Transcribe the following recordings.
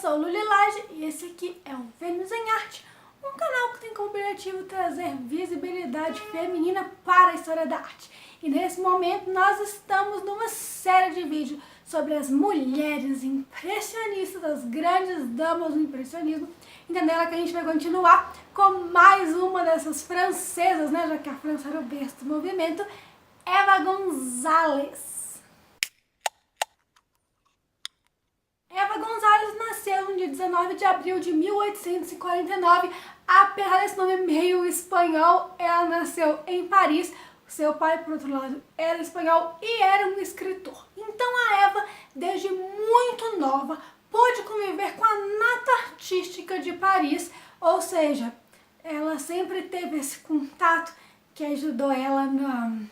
sou a Luli Lage e esse aqui é o Vênus em Arte, um canal que tem como objetivo trazer visibilidade feminina para a história da arte. E nesse momento nós estamos numa série de vídeos sobre as mulheres impressionistas, as grandes damas do impressionismo. Então nela que a gente vai continuar com mais uma dessas francesas, né, já que a França era o berço do movimento, Eva González. Eva González nasceu no dia 19 de abril de 1849. Apesar desse nome meio espanhol, ela nasceu em Paris. Seu pai, por outro lado, era espanhol e era um escritor. Então a Eva, desde muito nova, pôde conviver com a nata artística de Paris, ou seja, ela sempre teve esse contato que ajudou ela no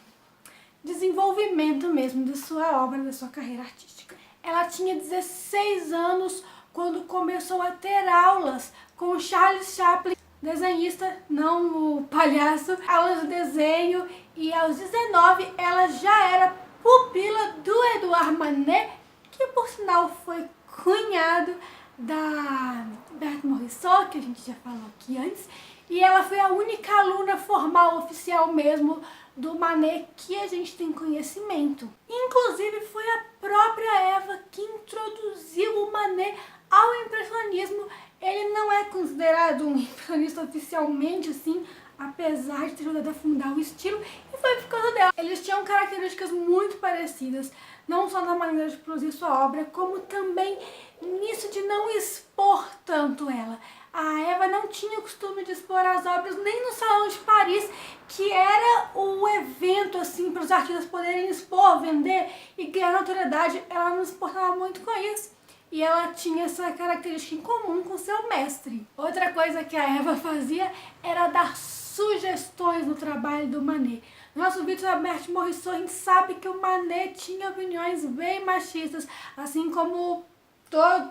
desenvolvimento mesmo da sua obra, da sua carreira artística. Ela tinha 16 anos quando começou a ter aulas com Charles Chaplin, desenhista, não o palhaço, aulas de desenho, e aos 19 ela já era pupila do Edouard Manet, que por sinal foi cunhado da Berthe Morisot, que a gente já falou aqui antes, e ela foi a única aluna formal oficial mesmo do Manet que a gente tem conhecimento. Inclusive foi a própria Eva que introduziu o Manet ao impressionismo. Ele não é considerado um impressionista oficialmente, assim, apesar de ter ajudado a fundar o estilo, e foi por causa dela. Eles tinham características muito parecidas, não só na maneira de produzir sua obra, como também nisso de não expor tanto ela. A Eva não tinha o costume de expor as obras nem no Salão de Paris, que era o evento assim para os artistas poderem expor, vender e ganhar notoriedade. Ela não se importava muito com isso e ela tinha essa característica em comum com seu mestre. Outra coisa que a Eva fazia era dar sugestões no trabalho do Manet. Nosso vídeo da Berthe Morisot, a gente sabe que o Manet tinha opiniões bem machistas, assim como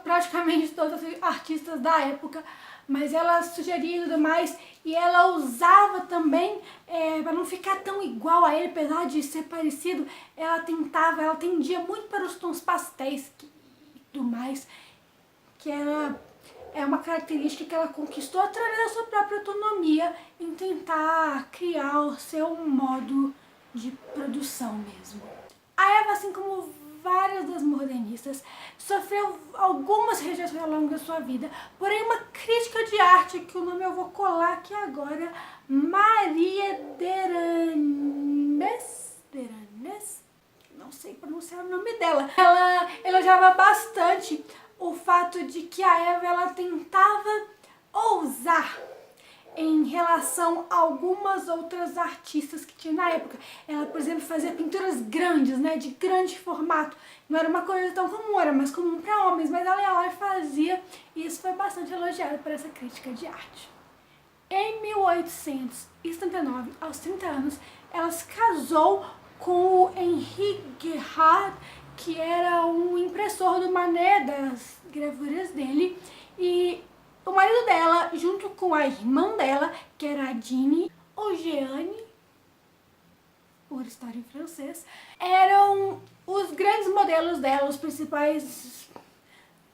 praticamente todos os artistas da época, mas ela sugeria e tudo mais, e ela usava também, para não ficar tão igual a ele, apesar de ser parecido, ela tendia muito para os tons pastéis e tudo mais, que é uma característica que ela conquistou através da sua própria autonomia em tentar criar o seu modo de produção mesmo. A Eva, assim como várias das modernistas, sofreu algumas rejeições ao longo da sua vida, porém uma crítica de arte, que o nome eu vou colar aqui agora, Maria Deranes, não sei pronunciar o nome dela, ela elogiava bastante o fato de que a Eva ela tentava ousar em relação a algumas outras artistas que tinha na época. Ela, por exemplo, fazia pinturas grandes, né, de grande formato. Não era uma coisa tão comum, era mais comum para homens, mas ela ia lá e fazia, e isso foi bastante elogiado por essa crítica de arte. Em 1879, aos 30 anos, ela se casou com o Henri Guérard, que era um impressor do Manet, das gravuras dele, e o marido dela, junto com a irmã dela, que era a Jeanne, ou Jeanne, por estar em francês, eram os grandes modelos dela, os principais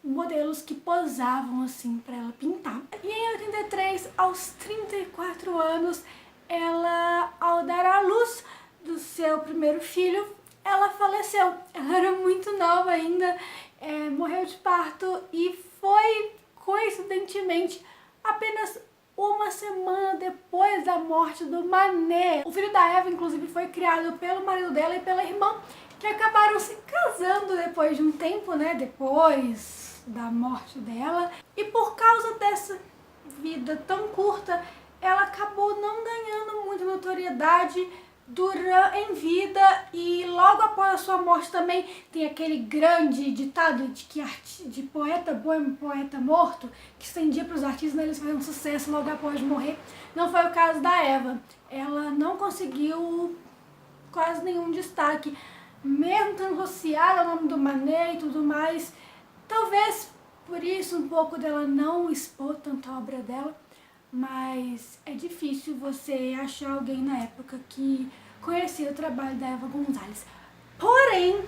modelos que posavam assim para ela pintar. E em 83, aos 34 anos, ela, ao dar à luz do seu primeiro filho, ela faleceu. Ela era muito nova ainda, morreu de parto e foi coincidentemente apenas uma semana depois da morte do Manet. O filho da Eva, inclusive, foi criado pelo marido dela e pela irmã, que acabaram se casando depois de um tempo, né, depois da morte dela. E por causa dessa vida tão curta, ela acabou não ganhando muita notoriedade em vida, e logo após a sua morte também tem aquele grande ditado de que de poeta bom, poeta morto, que estendia para os artistas, né, eles faziam sucesso logo após morrer. Não foi o caso da Eva. Ela não conseguiu quase nenhum destaque, mesmo tendo associado ao nome do Manet e tudo mais. Talvez por isso um pouco dela não expor tanto a obra dela, mas é difícil você achar alguém na época que conhecia o trabalho da Eva González. Porém,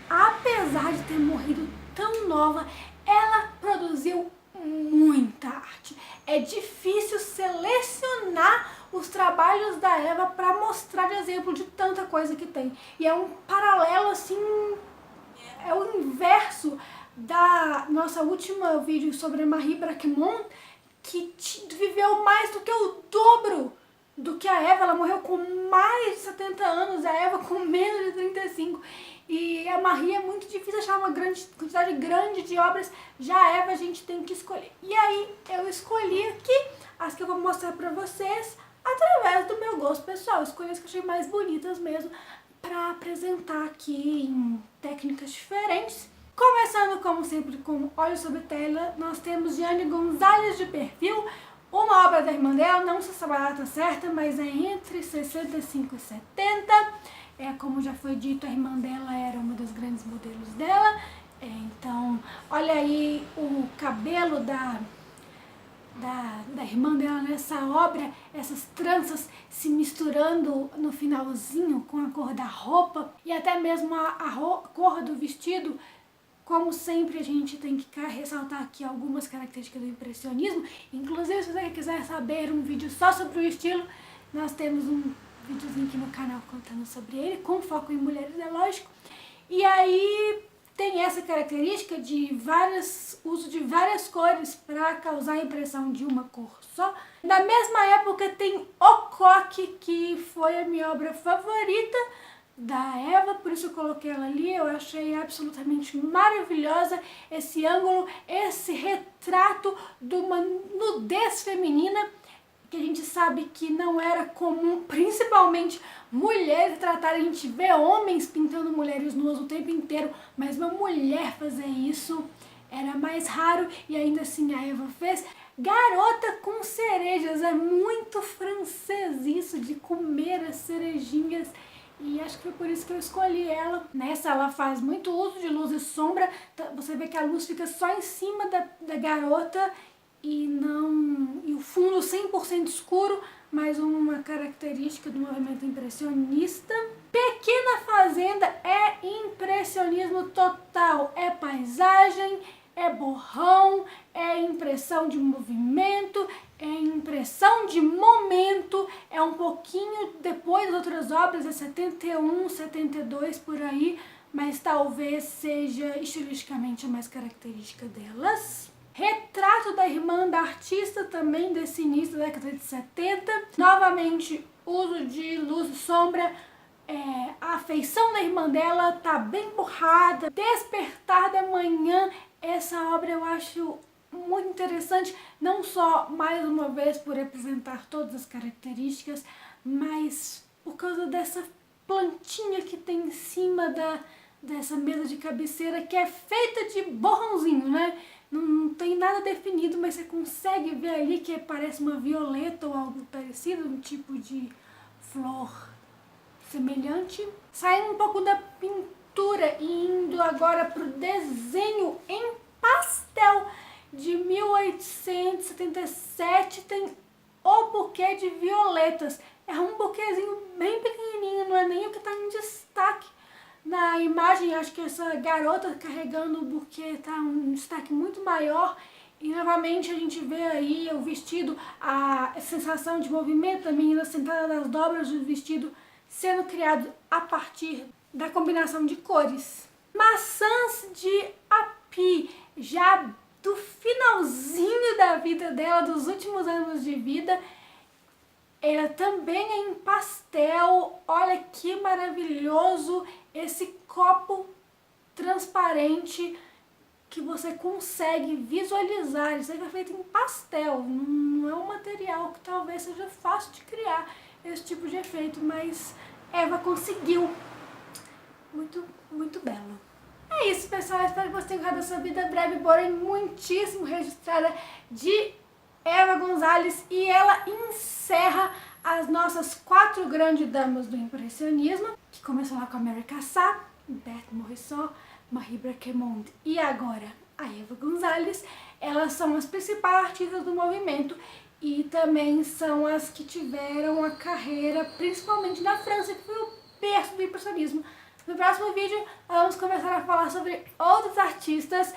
apesar de ter morrido tão nova, ela produziu muita arte. É difícil selecionar os trabalhos da Eva para mostrar de exemplo de tanta coisa que tem. E é um paralelo assim, é o inverso da nossa última vídeo sobre a Marie Bracquemond, que viveu mais do que o dobro do que a Eva. Ela morreu com mais de 70 anos, a Eva com menos de 35. E a Marie é muito difícil achar uma quantidade grande de obras, já a Eva a gente tem que escolher. E aí eu escolhi aqui as que eu vou mostrar pra vocês através do meu gosto pessoal. Eu escolhi as que eu achei mais bonitas mesmo pra apresentar aqui em técnicas diferentes. Começando como sempre com Olhos sobre Tela, nós temos Gianni Gonzalez de perfil, uma obra da irmã dela, não sei se a data certa, mas é entre 65 e 70. Como já foi dito, a irmã dela era uma dos grandes modelos dela. Então, olha aí o cabelo da irmã dela nessa obra, essas tranças se misturando no finalzinho com a cor da roupa e até mesmo a cor do vestido. Como sempre, a gente tem que ressaltar aqui algumas características do impressionismo. Inclusive, se você quiser saber um vídeo só sobre o estilo, nós temos um videozinho aqui no canal contando sobre ele, com foco em mulheres, é lógico. E aí tem essa característica de uso de várias cores para causar a impressão de uma cor só. Na mesma época tem O Coque, que foi a minha obra favorita da Eva, por isso eu coloquei ela ali. Eu achei absolutamente maravilhosa esse ângulo, esse retrato de uma nudez feminina, que a gente sabe que não era comum, principalmente mulheres tratarem. A gente vê homens pintando mulheres nuas o tempo inteiro, mas uma mulher fazer isso era mais raro, e ainda assim a Eva fez. Garota com cerejas, é muito francês isso, de comer as cerejinhas. E acho que foi por isso que eu escolhi ela. Nessa ela faz muito uso de luz e sombra. Você vê que a luz fica só em cima da garota e o fundo 100% escuro, mais uma característica do movimento impressionista. Pequena Fazenda é impressionismo total. É paisagem, é borrão, é impressão de movimento, é impressão de momento, é um pouquinho depois das outras obras, é 71, 72 por aí, mas talvez seja estilisticamente a mais característica delas. Retrato da irmã da artista, também desse início da década de 70. Novamente, uso de luz e sombra. A feição da irmã dela tá bem borrada. Despertar da Manhã, essa obra eu acho muito interessante, não só, mais uma vez, por representar todas as características, mas por causa dessa plantinha que tem em cima dessa mesa de cabeceira, que é feita de borrãozinho, né? Não tem nada definido, mas você consegue ver ali que parece uma violeta ou algo parecido, um tipo de flor semelhante. Saindo um pouco da pintura e indo agora para o desenho em pastel de 1877, tem O Buquê de Violetas. É um buquezinho bem pequenininho, não é nem o que está em destaque na imagem. Acho que essa garota carregando o buquê está um destaque muito maior. E novamente a gente vê aí o vestido, a sensação de movimento da menina sentada nas dobras do vestido sendo criado a partir da combinação de cores. Maçãs de Api, já do finalzinho da vida dela, dos últimos anos de vida. Ela também é em pastel. Olha que maravilhoso esse copo transparente que você consegue visualizar. Isso aí foi feito em pastel, não é um material que talvez seja fácil de criar esse tipo de efeito, mas Eva conseguiu. Muito, muito belo. É isso, pessoal. Espero que vocês tenham gostado dessa vida breve, porém muitíssimo registrada de Eva Gonzalez, e ela encerra as nossas 4 grandes damas do impressionismo, que começou lá com a Mary Cassatt, Berthe Morisot, Marie Bracquemond e agora a Eva Gonzalez. Elas são as principais artistas do movimento e também são as que tiveram a carreira, principalmente na França, que foi o berço do impressionismo. No próximo vídeo, vamos começar a falar sobre outros artistas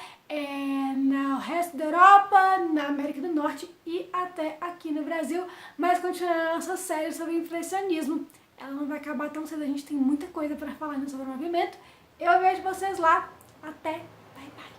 no resto da Europa, na América do Norte e até aqui no Brasil, mas continuando a nossa série sobre impressionismo. Ela não vai acabar tão cedo, a gente tem muita coisa para falar sobre o movimento. Eu vejo vocês lá. Até, bye bye.